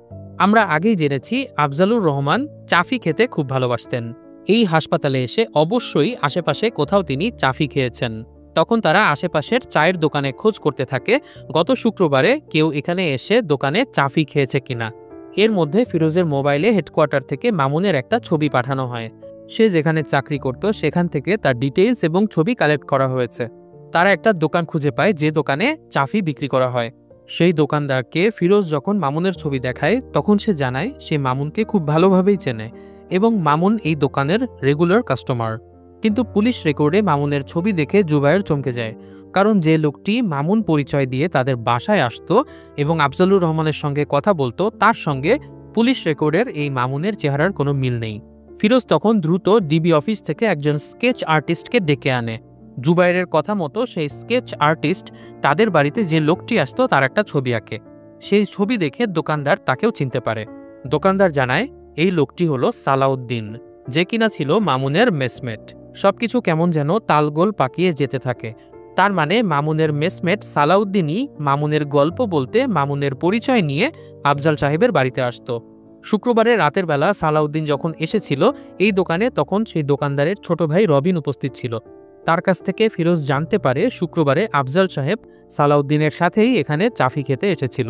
আমরা আগেই জেনেছি আফজালুর রহমান চাফি খেতে খুব ভালোবাসতেন। এই হাসপাতালে এসে অবশ্যই আশেপাশে কোথাও তিনি চাফি খেয়েছেন। তখন তারা আশেপাশের চায়ের দোকানে খোঁজ করতে থাকে গত শুক্রবারে কেউ এখানে এসে দোকানে চাফি খেয়েছে কিনা। এর মধ্যে ফিরোজের মোবাইলে হেডকোয়ার্টার থেকে মামুনের একটা ছবি পাঠানো হয়। সে যেখানে চাকরি করত সেখান থেকে তার ডিটেইলস এবং ছবি কালেক্ট করা হয়েছে। তারা একটা দোকান খুঁজে পায় যে দোকানে চাফি বিক্রি করা হয়। সেই দোকানদারকে ফিরোজ যখন মামুনের ছবি দেখায় তখন সে জানায় সে মামুনকে খুব ভালোভাবেই চেনে এবং মামুন এই দোকানের রেগুলার কাস্টমার। কিন্তু পুলিশ রেকর্ডে মামুনের ছবি দেখে জুবায়ের চমকে যায়, কারণ যে লোকটি মামুন পরিচয় দিয়ে তাদের বাসায় আসতো এবং আফজালুর রহমানের সঙ্গে কথা বলতো তার সঙ্গে পুলিশ রেকর্ডের এই মামুনের চেহারার কোনো মিল নেই। ফিরোজ তখন দ্রুত ডিবি অফিস থেকে একজন স্কেচ আর্টিস্টকে ডেকে আনে। জুবায়েরের কথা মতো সেই স্কেচ আর্টিস্ট তাদের বাড়িতে যে লোকটি আসতো তার একটা ছবি আঁকে। সেই ছবি দেখে দোকানদার তাকেও চিনতে পারে। দোকানদার জানায় এই লোকটি হলো সালাউদ্দিন, যে কিনা ছিল মামুনের মেসমেট। সবকিছু কেমন যেন তালগোল পাকিয়ে যেতে থাকে। তার মানে মামুনের মেসমেট সালাউদ্দিনই মামুনের গল্প বলতে মামুনের পরিচয় নিয়ে আফজাল সাহেবের বাড়িতে আসতো। শুক্রবারে রাতের বেলা সালাউদ্দিন যখন এসেছিল এই দোকানে, তখন সেই দোকানদারের ছোট ভাই রবিন উপস্থিত ছিল। তার কাছ থেকে ফিরোজ জানতে পারে শুক্রবারে আফজাল সাহেব সালাউদ্দিনের সাথেই এখানে চাফি খেতে এসেছিল।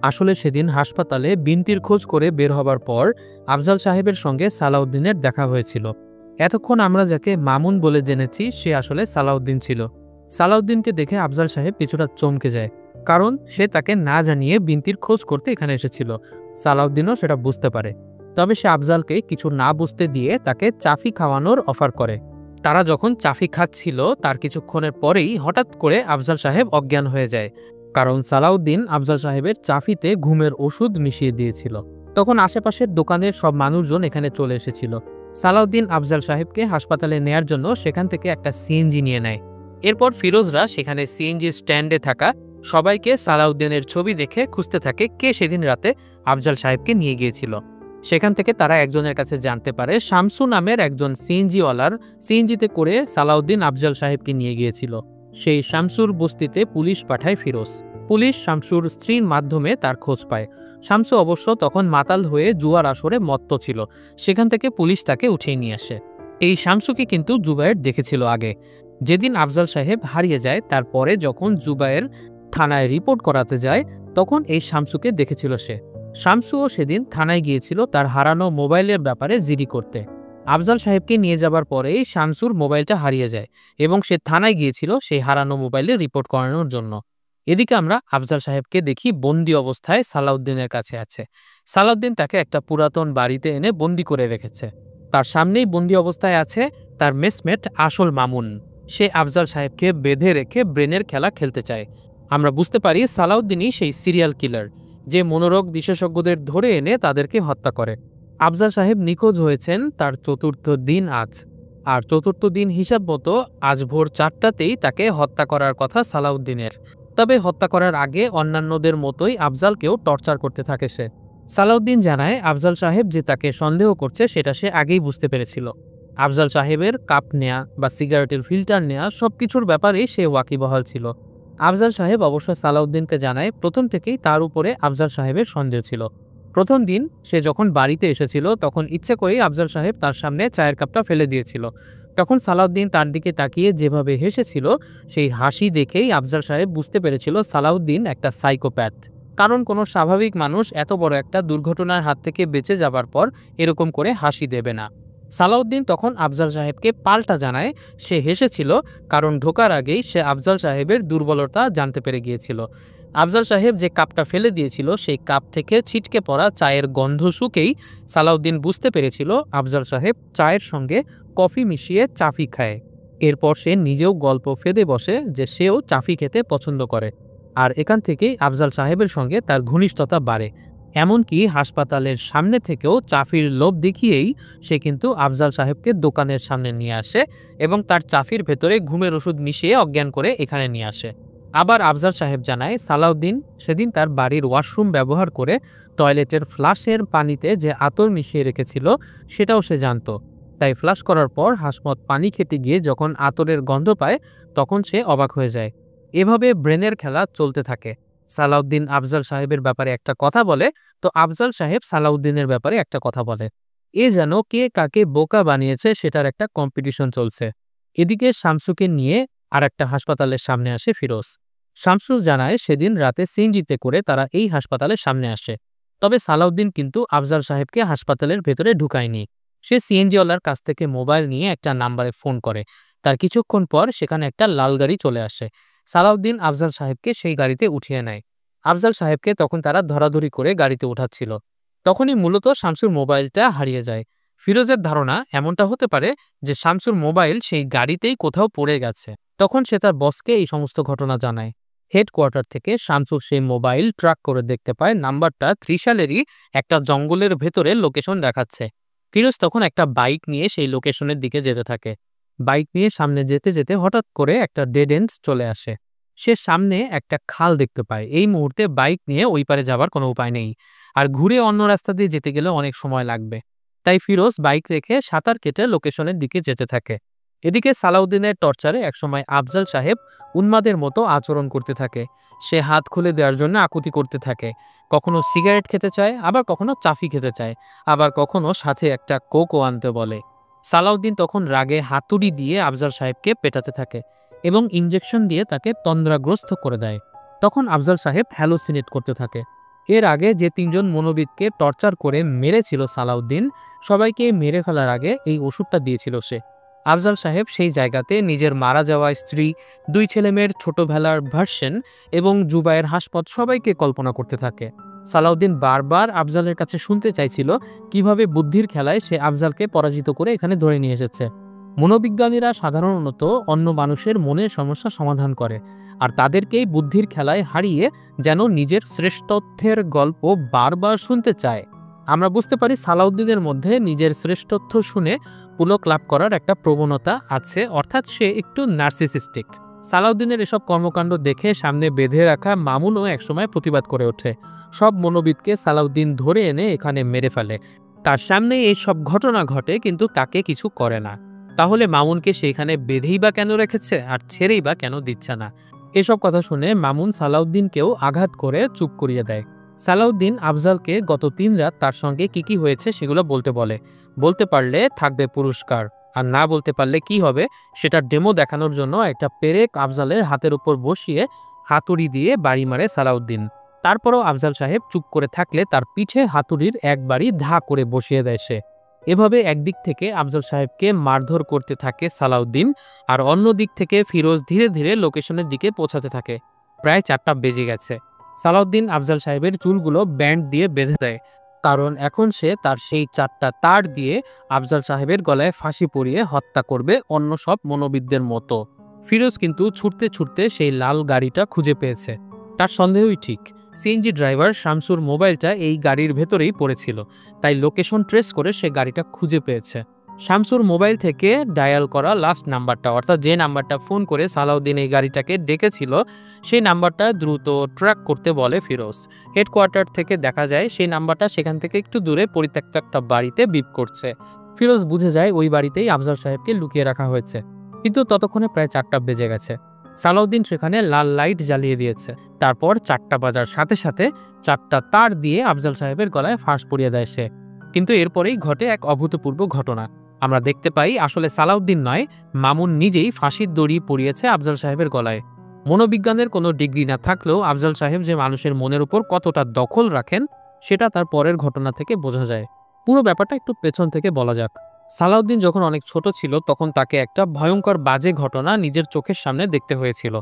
আসলে সেদিন হাসপাতালে বিনতির খোঁজ করে বের হবার পর আফজাল সাহেবের সঙ্গে সালাউদ্দিনের দেখা হয়েছিল। এতক্ষণ আমরা যাকে মামুন বলে জেনেছি সে আসলে সালাউদ্দিন ছিল। সালাউদ্দিনকে দেখে আফজাল সাহেব কিছুটা চমকে যায়, কারণ সে তাকে না জানিয়ে বিনতির খোঁজ করতে এখানে এসেছিল। সালাউদ্দিনও সেটা বুঝতে পারে, তবে সে আফজালকে কিছু না বুঝতে দিয়ে তাকে চাফি খাওয়ানোর অফার করে। তারা যখন চাফি খাচ্ছিল তার কিছুক্ষণের পরেই হঠাৎ করে আফজাল সাহেব অজ্ঞান হয়ে যায়, কারণ সালাউদ্দিন আফজাল সাহেবের চাফিতে ঘুমের ওষুধ মিশিয়ে দিয়েছিল। তখন আশেপাশের দোকানের সব মানুষজন এখানে চলে এসেছিল। সালাউদ্দিন আফজাল সাহেবকে হাসপাতালে নেয়ার জন্য সেখান থেকে একটা সিএনজি নিয়ে নেয়। এরপর ফিরোজরা সেখানে সিএনজি স্ট্যান্ডে থাকা সবাইকে সালাউদ্দিনের ছবি দেখে খুঁজতে থাকে কে সেদিন রাতে আফজাল সাহেবকে নিয়ে গিয়েছিল। সেখান থেকে তারা একজনের কাছে জানতে পারে শামসু নামের একজন সিএনজিওয়ালার সিএনজিতে করে সালাউদ্দিন আফজাল সাহেবকে নিয়ে গিয়েছিল। সেই শামসুর বস্তিতে পুলিশ পাঠায় ফিরোজ। পুলিশ শামসুর স্ত্রীর মাধ্যমে তার খোঁজ পায়। শামসু অবশ্য তখন মাতাল হয়ে জুয়ার আসরে মত্ত ছিল। সেখান থেকে পুলিশ তাকে উঠিয়ে নিয়ে আসে। এই শামসুকে কিন্তু জুবায়ের দেখেছিল আগে। যেদিন আফজাল সাহেব হারিয়ে যায় তারপরে যখন জুবায়ের থানায় রিপোর্ট করাতে যায় তখন এই শামসুকে দেখেছিল সে। শামসুও সেদিন থানায় গিয়েছিল তার হারানো মোবাইলের ব্যাপারে জিডি করতে। আফজাল সাহেবকে নিয়ে যাবার পরেই শামসুর মোবাইলটা হারিয়ে যায় এবং সে থানায় গিয়েছিল সেই হারানো মোবাইলে রিপোর্ট করানোর জন্য। এদিকে আমরা আফজাল সাহেবকে দেখি বন্দি অবস্থায় সালাউদ্দিনের কাছে আছে। সালাউদ্দিন তাকে একটা পুরাতন বাড়িতে এনে বন্দি করে রেখেছে। তার সামনেই বন্দি অবস্থায় আছে তার মেসমেট আসল মামুন। সে আফজাল সাহেবকে বেঁধে রেখে ব্রেনের খেলা খেলতে চায়। আমরা বুঝতে পারি সালাউদ্দিনই সেই সিরিয়াল কিলার যে মনোরোগ বিশেষজ্ঞদের ধরে এনে তাদেরকে হত্যা করে। আফজাল সাহেব নিখোঁজ হয়েছেন তার চতুর্থ দিন আজ, আর চতুর্থ দিন হিসাব মতো আজ ভোর 4টাতেই তাকে হত্যা করার কথা সালাউদ্দিনের। তবে হত্যা করার আগে অন্যান্যদের মতোই আফজালকেও টর্চার করতে থাকে সে। সালাউদ্দিন জানায় আফজাল সাহেব যে তাকে সন্দেহ করছে সেটা সে আগেই বুঝতে পেরেছিল। আফজাল সাহেবের কাপ নেয়া বা সিগারেটের ফিল্টার নেয়া সবকিছুর ব্যাপারেই সে ওয়াকিবহাল ছিল। আফজাল সাহেব অবশ্য সালাউদ্দিনকে জানায় প্রথম থেকেই তার উপরে আফজাল সাহেবের সন্দেহ ছিল। প্রথম দিন সে যখন বাড়িতে এসেছিল তখন ইচ্ছে করেই আফজাল সাহেব তার সামনে চায়ের কাপটা ফেলে দিয়েছিল। তখন সালাউদ্দিন তার দিকে তাকিয়ে যেভাবে হেসেছিল সেই হাসি দেখেই আফজাল সাহেব বুঝতে পেরেছিল সালাউদ্দিন একটা সাইকোপ্যাথ, কারণ কোনো স্বাভাবিক মানুষ এত বড় একটা দুর্ঘটনার হাত থেকে বেঁচে যাবার পর এরকম করে হাসি দেবে না। সালাউদ্দিন তখন আফজাল সাহেবকে পাল্টা জানায় সে হেসেছিল কারণ ঢোকার আগেই সে আফজাল সাহেবের দুর্বলতা জানতে পেরে গিয়েছিল। আফজাল সাহেব যে কাপটা ফেলে দিয়েছিল সেই কাপ থেকে ছিটকে পড়া চায়ের গন্ধ শুকেই সালাউদ্দিন বুঝতে পেরেছিল আফজাল সাহেব চায়ের সঙ্গে কফি মিশিয়ে চাফি খায়। এরপর সে নিজেও গল্প ফেদে বসে যে সেও চাফি খেতে পছন্দ করে, আর এখান থেকেই আফজাল সাহেবের সঙ্গে তার ঘনিষ্ঠতা বাড়ে। এমনকি হাসপাতালের সামনে থেকেও চাফির লোভ দেখিয়েই সে কিন্তু আফজাল সাহেবকে দোকানের সামনে নিয়ে আসে এবং তার চাফির ভেতরে ঘুমের ওষুধ মিশিয়ে অজ্ঞান করে এখানে নিয়ে আসে। আবার আফজাল সাহেব জানায় সালাউদ্দিন সেদিন তার বাড়ির ওয়াশরুম ব্যবহার করে টয়লেটের ফ্লাশের পানিতে যে আতর মিশিয়ে রেখেছিল সেটাও সে জানত। তাই ফ্লাশ করার পর হাসমত পানি খেতে গিয়ে যখন আতরের গন্ধ পায় তখন সে অবাক হয়ে যায়। এভাবে ব্রেনের খেলা চলতে থাকে। সালাউদ্দিন আফজাল সাহেবের ব্যাপারে একটা কথা বলে তো আফজাল সাহেব সালাউদ্দিনের ব্যাপারে একটা কথা বলে। এ যেন কে কাকে বোকা বানিয়েছে সেটার একটা কম্পিটিশন চলছে। এদিকে শামসুকে নিয়ে আর একটা হাসপাতালের সামনে আসে ফিরোজ। শামসুল জানায় সেদিন রাতে সিএনজিতে করে তারা এই হাসপাতালের সামনে আসে। তবে সালাউদ্দিন কিন্তু আফজাল সাহেবকে হাসপাতালের ভেতরে ঢুকায়নি। সে সিএনজিওয়ালার কাছ থেকে মোবাইল নিয়ে একটা নাম্বারে ফোন করে। তার কিছুক্ষণ পর সেখানে একটা লাল গাড়ি চলে আসে। সালাউদ্দিন আফজাল সাহেবকে সেই গাড়িতে উঠিয়ে নেয়। আফজাল সাহেবকে তখন তারা ধরাধরি করে গাড়িতে ওঠাচ্ছিল। তখনই মূলত শামসুর মোবাইলটা হারিয়ে যায়। ফিরোজের ধারণা এমনটা হতে পারে যে শামসুর মোবাইল সেই গাড়িতেই কোথাও পড়ে গেছে। তখন সে তার বসকে এই সমস্ত ঘটনা জানায়। হেডকোয়ার্টার থেকে শামসুর সেই মোবাইল ট্র্যাক করে দেখতে পায় নাম্বারটা ত্রিশালেরই একটা জঙ্গলের ভেতরে লোকেশন দেখাচ্ছে। ফিরোজ তখন একটা বাইক নিয়ে সেই লোকেশনের দিকে যেতে থাকে। বাইক নিয়ে সামনে যেতে যেতে হঠাৎ করে একটা ডেড এন্ড চলে আসে। সে সামনে একটা খাল দেখতে পায়। এই মুহূর্তে বাইক নিয়ে ওই পারে যাবার কোনো উপায় নেই, আর ঘুরে অন্য রাস্তা দিয়ে যেতে গেলে অনেক সময় লাগবে। তাই ফিরোজ বাইক রেখে সাঁতার কেটে লোকেশনের দিকে যেতে থাকে। এদিকে সালাউদ্দিনের টর্চারে একসময় আফজাল সাহেব উন্মাদের মতো আচরণ করতে থাকে। সে হাত খুলে দেওয়ার জন্য আকুতি করতে থাকে। কখনো সিগারেট খেতে চায়, আবার কখনো চাফি খেতে চায়, আবার কখনো সাথে একটা কোকও আনতে বলে। সালাউদ্দিন তখন রাগে হাতুড়ি দিয়ে আফজাল সাহেবকে পেটাতে থাকে এবং ইঞ্জেকশন দিয়ে তাকে তন্দ্রাগ্রস্ত করে দেয়। তখন আফজাল সাহেব হ্যালোসিনেট করতে থাকে। এর আগে যে তিনজন মনোবিদকে টর্চার করে মেরেছিল সালাউদ্দিন, সবাইকে মেরে ফেলার আগে এই ওষুধটা দিয়েছিল সে। আফজাল সাহেব সেই জায়গাতে নিজের মারা যাওয়া স্ত্রী, দুই ছেলেমেয়ের ছোটবেলার ভার্সন এবং জুবায়ের হাসপাত সবাইকে কল্পনা করতে থাকে। সালাউদ্দিন বারবার আফজালের কাছে শুনতে চাইছিল কিভাবে বুদ্ধির খেলায় সে আফজালকে পরাজিত করে এখানে ধরে নিয়ে এসেছে। মনোবিজ্ঞানীরা সাধারণত অন্য মানুষের মনের সমস্যা সমাধান করে, আর তাদেরকেই বুদ্ধির খেলায় হারিয়ে যেন নিজের শ্রেষ্ঠত্বের গল্প বারবার শুনতে চায়। আমরা বুঝতে পারি সালাউদ্দিনের মধ্যে নিজের শ্রেষ্ঠত্ব শুনে পুলক লাভ করার একটা প্রবণতা আছে, অর্থাৎ সে একটু নার্সিসিস্টিক। সালাউদ্দিনের এসব কর্মকাণ্ড দেখে সামনে বেঁধে রাখা মামুনও একসময় প্রতিবাদ করে ওঠে। সব মনোবিদকে সালাউদ্দিন ধরে এনে এখানে মেরে ফেলে। তার সামনে এই সব ঘটনা ঘটে, কিন্তু তাকে কিছু করে না। তাহলে মামুনকে সেইখানে বেঁধেই বা কেন রেখেছে, আর ছেড়েই বা কেন দিচ্ছে না? এসব কথা শুনে মামুন সালাউদ্দিনকেও আঘাত করে চুপ করিয়ে দেয়। সালাউদ্দিন আফজালকে গত 3 রাত তার সঙ্গে কি হয়েছে সেগুলো বলতে বলে। বলতে পারলে থাকবে পুরস্কার, আর না বলতে পারলে কি হবে সেটার ডেমো দেখানোর জন্য একটা পেরেক আফজালের হাতের উপর বসিয়ে হাতুড়ি দিয়ে বাড়ি মারে সালাউদ্দিন। তারপরও আফজাল সাহেব চুপ করে থাকলে তার পিঠে হাতুড়ির একবারই ধা করে বসিয়ে দেয় সে। এভাবে একদিক থেকে আফজাল সাহেবকে মারধর করতে থাকে সালাউদ্দিন, আর অন্য দিক থেকে ফিরোজ ধীরে ধীরে লোকেশনের দিকে পৌঁছাতে থাকে। প্রায় 4টা বেজে গেছে। সালাউদ্দিন আফজাল সাহেবের চুলগুলো ব্যান্ড দিয়ে বেঁধে দেয়, কারণ এখন সে তার সেই 4টা তার দিয়ে আফজাল সাহেবের গলায় ফাঁসি পরিয়ে হত্যা করবে অন্য সব মনোবিদদের মতো। ফিরোজ কিন্তু ছুটতে ছুটতে সেই লাল গাড়িটা খুঁজে পেয়েছে। তার সন্দেহই ঠিক, সিএনজি ড্রাইভার শামসুর মোবাইলটা এই গাড়ির ভেতরেই পড়েছিল, তাই লোকেশন ট্রেস করে সে গাড়িটা খুঁজে পেয়েছে। শামসুর মোবাইল থেকে ডায়াল করা লাস্ট নাম্বারটা, অর্থাৎ যে নাম্বারটা ফোন করে সালাউদ্দিন এই গাড়িটাকে ডেকেছিল, সেই নাম্বারটা দ্রুত ট্র্যাক করতে বলে ফিরোজ। হেডকোয়ার্টার থেকে দেখা যায় সেই নাম্বারটা সেখান থেকে একটু দূরে পরিত্যক্ত একটা বাড়িতে বিপ করছে। ফিরোজ বুঝে যায় ওই বাড়িতেই আফজাল সাহেবকে লুকিয়ে রাখা হয়েছে। কিন্তু ততক্ষণে প্রায় 4টা বেজে গেছে। সালাউদ্দিন সেখানে লাল লাইট জ্বালিয়ে দিয়েছে। তারপর 4টা বাজার সাথে সাথে 4টা তার দিয়ে আফজাল সাহেবের গলায় ফাঁস পরিয়ে দেয় সে। কিন্তু এরপরেই ঘটে এক অভূতপূর্ব ঘটনা। আমরা দেখতে পাই আসলে সালাউদ্দিন নয়, মামুন নিজেই ফাঁসির দড়ি পরিয়েছে আফজাল সাহেবের গলায়। মনোবিজ্ঞানের কোনো ডিগ্রি না থাকলেও আফজাল সাহেব যে মানুষের মনের উপর কতটা দখল রাখেন সেটা তার পরের ঘটনা থেকে বোঝা যায়। পুরো ব্যাপারটা একটু পেছন থেকে বলা যাক। সালাউদ্দিন যখন অনেক ছোট ছিল তখন তাকে একটা ভয়ঙ্কর বাজে ঘটনা নিজের চোখের সামনে দেখতে হয়েছিল।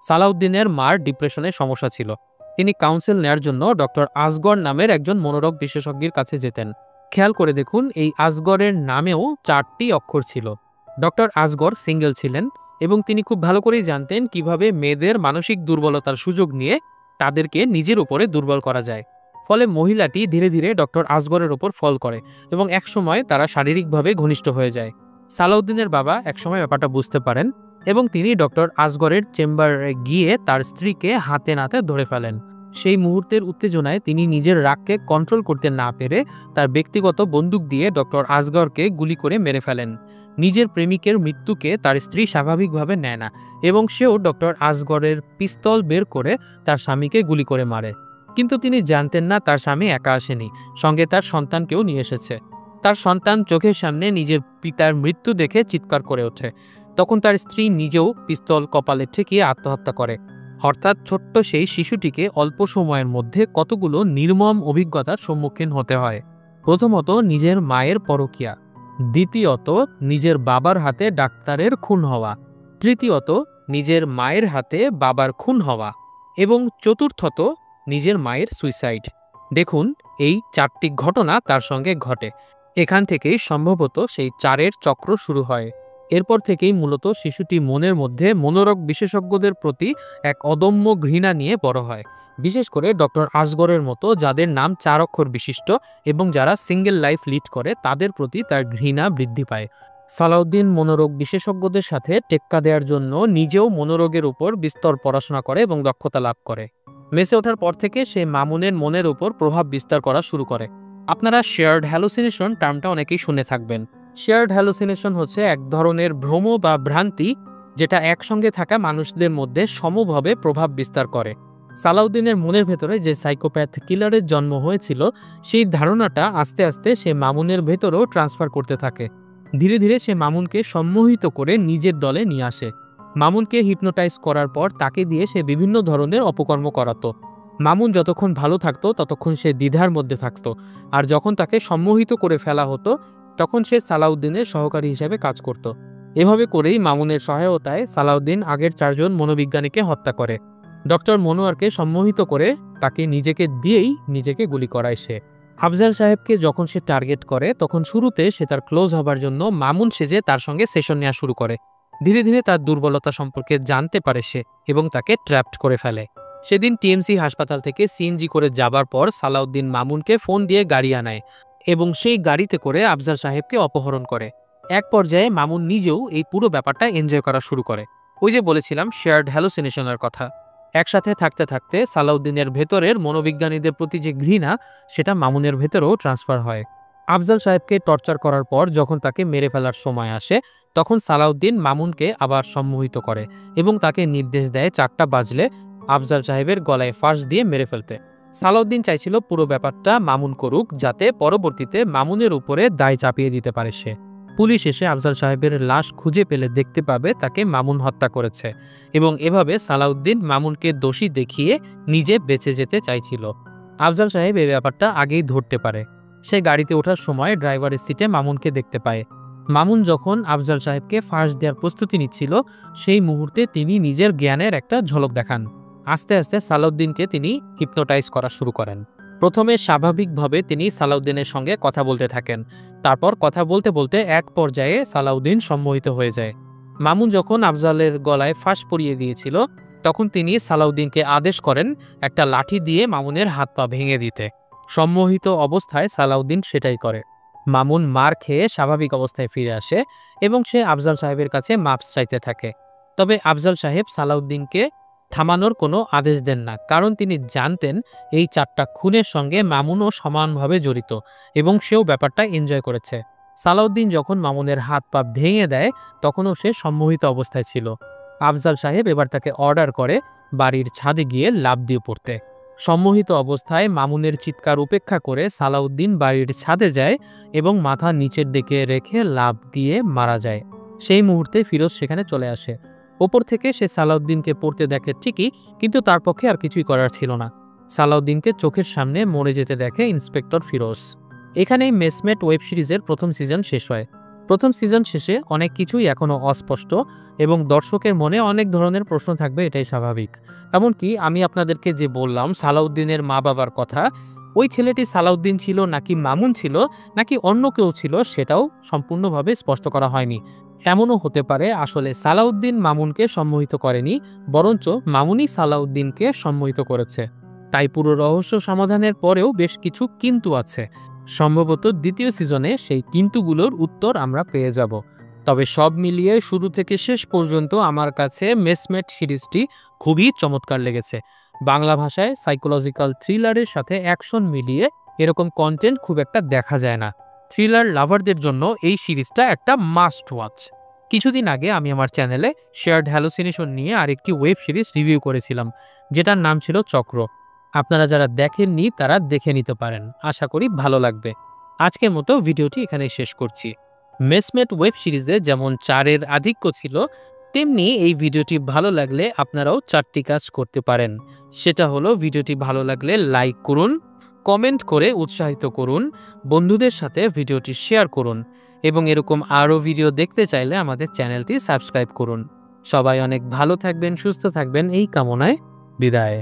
সালাউদ্দিনের মার ডিপ্রেশনের সমস্যা ছিল। তিনি কাউন্সিল নেয়ার জন্য ডক্টর আসগর নামের একজন মনোরোগ বিশেষজ্ঞের কাছে যেতেন। খেয়াল করে দেখুন, এই আসগরের নামেও 4টি অক্ষর ছিল। ডক্টর আসগর সিঙ্গেল ছিলেন এবং তিনি খুব ভালো করেই জানতেন কিভাবে মেয়েদের মানসিক দুর্বলতার সুযোগ নিয়ে তাদেরকে নিজের উপরে দুর্বল করা যায়। ফলে মহিলাটি ধীরে ধীরে ডক্টর আসগরের ওপর ফল করে এবং একসময় তারা শারীরিকভাবে ঘনিষ্ঠ হয়ে যায়। সালাউদ্দিনের বাবা একসময় ব্যাপারটা বুঝতে পারেন এবং তিনি ডক্টর আসগরের চেম্বারে গিয়ে তার স্ত্রীকে হাতে নাতে ধরে ফেলেন। সেই মুহূর্তের উত্তেজনায় তিনি নিজের রাগকে কন্ট্রোল করতে না পেরে তার ব্যক্তিগত বন্দুক দিয়ে ডক্টর আসগরকে গুলি করে মেরে ফেলেন। নিজের প্রেমিকের মৃত্যুকে তার স্ত্রী স্বাভাবিকভাবে নেয় না এবং সেও ডক্টর আসগরের পিস্তল বের করে তার স্বামীকে গুলি করে মারে। কিন্তু তিনি জানতেন না তার স্বামী একা আসেনি, সঙ্গে তার সন্তানকেও নিয়ে এসেছে। তার সন্তান চোখের সামনে নিজের পিতার মৃত্যু দেখে চিৎকার করে ওঠে। তখন তার স্ত্রী নিজেও পিস্তল কপালে ঠেকিয়ে আত্মহত্যা করে। অর্থাৎ ছোট্ট সেই শিশুটিকে অল্প সময়ের মধ্যে কতগুলো নির্মম অভিজ্ঞতার সম্মুখীন হতে হয়। প্রথমত নিজের মায়ের পরকীয়া, দ্বিতীয়ত নিজের বাবার হাতে ডাক্তারের খুন হওয়া, তৃতীয়ত নিজের মায়ের হাতে বাবার খুন হওয়া এবং চতুর্থত নিজের মায়ের সুইসাইড। দেখুন, এই 4টি ঘটনা তার সঙ্গে ঘটে। এখান থেকেই সম্ভবত সেই 4-এর চক্র শুরু হয়। এরপর থেকেই মূলত শিশুটি মনের মধ্যে মনোরোগ বিশেষজ্ঞদের প্রতি এক অদম্য ঘৃণা নিয়ে বড় হয়, বিশেষ করে ডক্টর আসগরের মতো যাদের নাম 4 অক্ষর বিশিষ্ট এবং যারা সিঙ্গেল লাইফ লিড করে তাদের প্রতি তার ঘৃণা বৃদ্ধি পায়। সালাউদ্দিন মনোরোগ বিশেষজ্ঞদের সাথে টেক্কা দেওয়ার জন্য নিজেও মনোরোগের উপর বিস্তর পড়াশোনা করে এবং দক্ষতা লাভ করে। মেসে ওঠার পর থেকে সে মামুনের মনের উপর প্রভাব বিস্তার করা শুরু করে। আপনারা শেয়ার্ড হ্যালুসিনেশন টার্মটা অনেকেই শুনে থাকবেন। শেয়ার্ড হ্যালুসিনেশন হচ্ছে এক ধরনের ভ্রম বা ভ্রান্তি যেটা একসঙ্গে থাকা মানুষদের মধ্যে সমভাবে প্রভাব বিস্তার করে। সালাউদ্দিনের মনের ভেতরে যে সাইকোপ্যাথ কিলারের জন্ম হয়েছিল সেই ধারণাটা আস্তে আস্তে সে মামুনের ভেতরেও ট্রান্সফার করতে থাকে। ধীরে ধীরে সে মামুনকে সম্মোহিত করে নিজের দলে নিয়ে আসে। মামুনকে হিপনোটাইজ করার পর তাকে দিয়ে সে বিভিন্ন ধরনের অপকর্ম করাতো। মামুন যতক্ষণ ভালো থাকতো ততক্ষণ সে দ্বিধার মধ্যে থাকতো, আর যখন তাকে সম্মোহিত করে ফেলা হতো তখন সে সালাউদ্দিনের সহকারী হিসেবে কাজ করত। এভাবে করেই মামুনের সহায়তায় সালাউদ্দিন আগের 4 জন মনোবিজ্ঞানীকে হত্যা করে। ডক্টর মনোয়ারকে সম্মোহিত করে তাকে নিজেকে দিয়েই নিজেকে গুলি করায় সে। আফজাল সাহেবকে যখন সে টার্গেট করে তখন শুরুতে সে তার ক্লোজ হবার জন্য মামুন সেজে তার সঙ্গে সেশন নেওয়া শুরু করে। ধীরে ধীরে তার দুর্বলতা সম্পর্কে জানতে পারে সে এবং তাকে ট্র্যাপড করে ফেলে। সেদিন টিএমসি হাসপাতাল থেকে সিএনজি করে যাবার পর সালাউদ্দিন মামুনকে ফোন দিয়ে গাড়ি আনায় এবং সেই গাড়িতে করে আফজাল সাহেবকে অপহরণ করে। এক পর্যায়ে মামুন নিজেও এই পুরো ব্যাপারটা এনজয় করা শুরু করে। ওই যে বলেছিলাম শেয়ার্ড হ্যালুসিনেশনের কথা। একসাথে থাকতে থাকতে সালাউদ্দিনের ভেতরের মনোবিজ্ঞানীদের প্রতি যে ঘৃণা সেটা মামুনের ভেতরেও ট্রান্সফার হয়। আফজাল সাহেবকে টর্চার করার পর যখন তাকে মেরে ফেলার সময় আসে তখন সালাউদ্দিন মামুনকে আবার সম্মোহিত করে এবং তাকে নির্দেশ দেয় 4টা বাজলে আফজাল সাহেবের গলায় ফাঁস দিয়ে মেরে ফেলতে। সালাউদ্দিন চাইছিল পুরো ব্যাপারটা মামুন করুক যাতে পরবর্তীতে মামুনের উপরে দায় চাপিয়ে দিতে পারে সে। পুলিশ এসে আফজাল সাহেবের লাশ খুঁজে পেলে দেখতে পাবে তাকে মামুন হত্যা করেছে এবং এভাবে সালাউদ্দিন মামুনকে দোষী দেখিয়ে নিজে বেঁচে যেতে চাইছিল। আফজাল সাহেব এই ব্যাপারটা আগেই ধরতে পারে। সে গাড়িতে ওঠার সময় ড্রাইভারের সিটে মামুনকে দেখতে পায়। মামুন যখন আফজাল সাহেবকে ফাঁস দেওয়ার প্রস্তুতি নিচ্ছিল সেই মুহূর্তে তিনি নিজের জ্ঞানের একটা ঝলক দেখান। আস্তে আস্তে সালাউদ্দিনকে তিনি হিপনোটাইজ করা শুরু করেন। প্রথমে স্বাভাবিকভাবে তিনি সালাউদ্দিনের সঙ্গে কথা বলতে থাকেন। তারপর কথা বলতে বলতে এক পর্যায়ে সালাউদ্দিন সম্মোহিত হয়ে যায়। মামুন যখন আফজালের গলায় ফাঁস পরিয়ে দিয়েছিল তখন তিনি সালাউদ্দিনকে আদেশ করেন একটা লাঠি দিয়ে মামুনের হাত পা ভেঙে দিতে। সম্মোহিত অবস্থায় সালাউদ্দিন সেটাই করে। মামুন মার খেয়ে স্বাভাবিক অবস্থায় ফিরে আসে এবং সে আফজাল সাহেবের কাছে মাপ চাইতে থাকে। তবে আফজাল সাহেব সালাউদ্দিনকে থামানোর কোনো আদেশ দেন না, কারণ তিনি জানতেন এই 4টা খুনের সঙ্গে মামুনও সমানভাবে জড়িত এবং সেও ব্যাপারটা এনজয় করেছে। সালাউদ্দিন যখন মামুনের হাত পা ভেঙে দেয় তখনও সে সম্মোহিত অবস্থায় ছিল। আফজাল সাহেব এবার তাকে অর্ডার করে বাড়ির ছাদে গিয়ে লাফ দিয়ে পড়তে। সম্মোহিত অবস্থায় মামুনের চিৎকার উপেক্ষা করে সালাউদ্দিন বাড়ির ছাদে যায় এবং মাথা নিচের দিকে রেখে লাফ দিয়ে মারা যায়। সেই মুহূর্তে ফিরোজ সেখানে চলে আসে। ওপর থেকে সে সালাউদ্দিনকে পড়তে দেখে ঠিকই, কিন্তু তার পক্ষে আর কিছুই করার ছিল না। সালাউদ্দিনকে চোখের সামনে মরে যেতে দেখে ইন্সপেক্টর ফিরোজ। এখানেই মেসমেট ওয়েব সিরিজের প্রথম সিজন শেষ হয়। প্রথম সিজন শেষে অনেক কিছুই এখনও অস্পষ্ট এবং দর্শকের মনে অনেক ধরনের প্রশ্ন থাকবে, এটাই স্বাভাবিক। এমনকি আমি আপনাদেরকে যে বললাম সালাউদ্দিনের মা বাবার কথা, ওই ছেলেটি সালাউদ্দিন ছিল নাকি মামুন ছিল নাকি অন্য কেউ ছিল সেটাও সম্পূর্ণভাবে স্পষ্ট করা হয়নি। এমনও হতে পারে আসলে সালাউদ্দিন মামুনকে সম্মোহিত করেনি, বরঞ্চ মামুনই সালাউদ্দিনকে সম্মোহিত করেছে। তাই পুরো রহস্য সমাধানের পরেও বেশ কিছু কিন্তু আছে। সম্ভবত দ্বিতীয় সিজনে সেই কিন্তুগুলোর উত্তর আমরা পেয়ে যাব। তবে সব মিলিয়ে শুরু থেকে শেষ পর্যন্ত আমার কাছে মেসমেট সিরিজটি খুবই চমৎকার লেগেছে। বাংলা ভাষায় সাইকোলজিক্যাল থ্রিলারের সাথে অ্যাকশন মিলিয়ে এরকম কন্টেন্ট খুব একটা দেখা যায় না। থ্রিলার লাভারদের জন্য এই সিরিজটা একটা মাস্ট ওয়াচ। কিছুদিন আগে আমি আমার চ্যানেলে শেয়ার্ড হ্যালুসিনেশন নিয়ে আরেকটি ওয়েব সিরিজ রিভিউ করেছিলাম, যেটার নাম ছিল চক্র। আপনারা যারা দেখেননি তারা দেখে নিতে পারেন, আশা করি ভালো লাগবে। আজকের মতো ভিডিওটি এখানেই শেষ করছি। মেসমেট ওয়েব সিরিজে যেমন 4-এর আধিক্য ছিল, তেমনি এই ভিডিওটি ভালো লাগলে আপনারাও 4টি কাজ করতে পারেন। সেটা হলো ভিডিওটি ভালো লাগলে লাইক করুন, কমেন্ট করে উৎসাহিত করুন, বন্ধুদের সাথে ভিডিওটি শেয়ার করুন এবং এরকম আরও ভিডিও দেখতে চাইলে আমাদের চ্যানেলটি সাবস্ক্রাইব করুন। সবাই অনেক ভালো থাকবেন, সুস্থ থাকবেন এই কামনায় বিদায়।